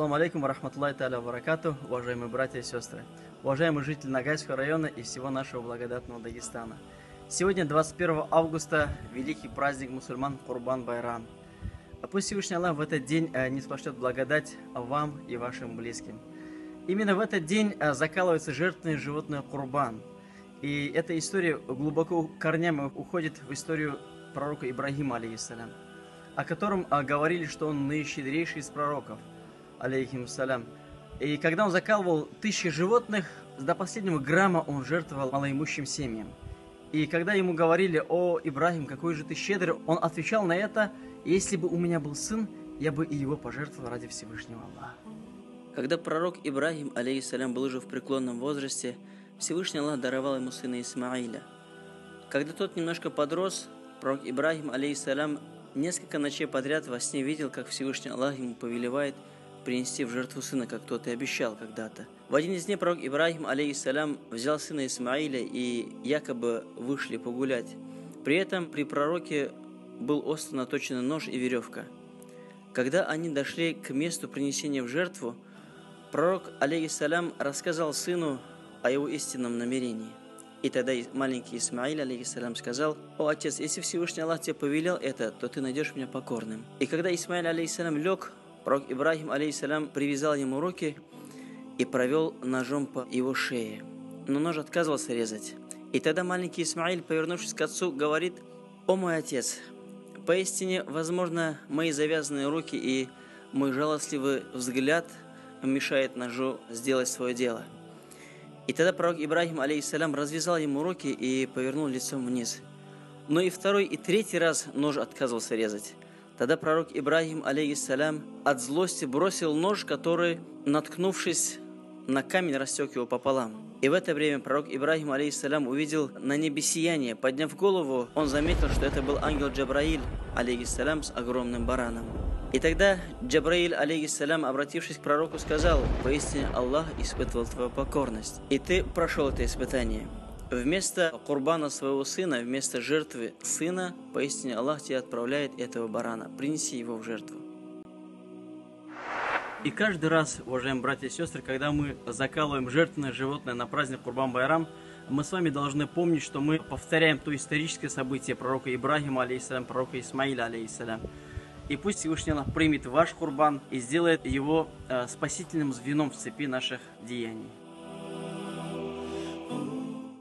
Ассаламу алейкум варахматуллахи та'аля баракату, уважаемые братья и сестры, уважаемые жители Ногайского района и всего нашего благодатного Дагестана. Сегодня 21 августа, великий праздник мусульман Курбан-Байрам. Пусть Всевышний Аллах в этот день ниспошлет благодать вам и вашим близким. Именно в этот день закалывается жертвенное животное Курбан. И эта история глубоко корнями уходит в историю пророка Ибрагима, алейхиссалям, о котором говорили, что он наищедрейший из пророков, алейхиссалям. И когда он закалывал тысячи животных, до последнего грамма он жертвовал малоимущим семьям. И когда ему говорили: «О, Ибрагим, какой же ты щедрый», он отвечал на это: «Если бы у меня был сын, я бы и его пожертвовал ради Всевышнего Аллаха». Когда пророк Ибрагим, алейхиссалям, был уже в преклонном возрасте, Всевышний Аллах даровал ему сына Исмаиля. Когда тот немножко подрос, пророк Ибрагим, алейхиссалям, несколько ночей подряд во сне видел, как Всевышний Аллах ему повелевает принести в жертву сына, как тот и обещал когда-то. В один из дней пророк Ибрагим, алейхиссалям, взял сына Исмаиля и якобы вышли погулять. При этом при пророке был остро наточен нож и веревка. Когда они дошли к месту принесения в жертву, пророк, алейхиссалям, рассказал сыну о его истинном намерении. И тогда маленький Исмаиль, алейхиссалям, сказал: «О, отец, если Всевышний Аллах тебе повелел это, то ты найдешь меня покорным». И когда Исмаиль, алейхиссалям, лег, пророк Ибрагим, алейхиссалям, привязал ему руки и провел ножом по его шее. Но нож отказывался резать. И тогда маленький Исмаиль, повернувшись к отцу, говорит: «О, мой отец, поистине, возможно, мои завязанные руки и мой жалостливый взгляд мешает ножу сделать свое дело». И тогда пророк Ибрагим, алейхиссалям, развязал ему руки и повернул лицом вниз. Но и второй, и третий раз нож отказывался резать. Тогда пророк Ибрагим, алейхиссалям, от злости бросил нож, который, наткнувшись на камень, рассек его пополам. И в это время пророк Ибрагим, алейхиссалям, увидел на небе сияние. Подняв голову, он заметил, что это был ангел Джабраиль, алейхиссалям, с огромным бараном. И тогда Джабраиль, алейхиссалям, обратившись к пророку, сказал: «Поистине Аллах испытывал твою покорность, и ты прошел это испытание. Вместо курбана своего сына, вместо жертвы сына, поистине Аллах тебе отправляет этого барана. Принеси его в жертву». И каждый раз, уважаемые братья и сестры, когда мы закалываем жертвенное животное на праздник Курбан-Байрам, мы с вами должны помнить, что мы повторяем то историческое событие пророка Ибрагима, алейхиссалям, пророка Исмаиля, алейхиссалям. И пусть Всевышний Аллах примет ваш курбан и сделает его спасительным звеном в цепи наших деяний.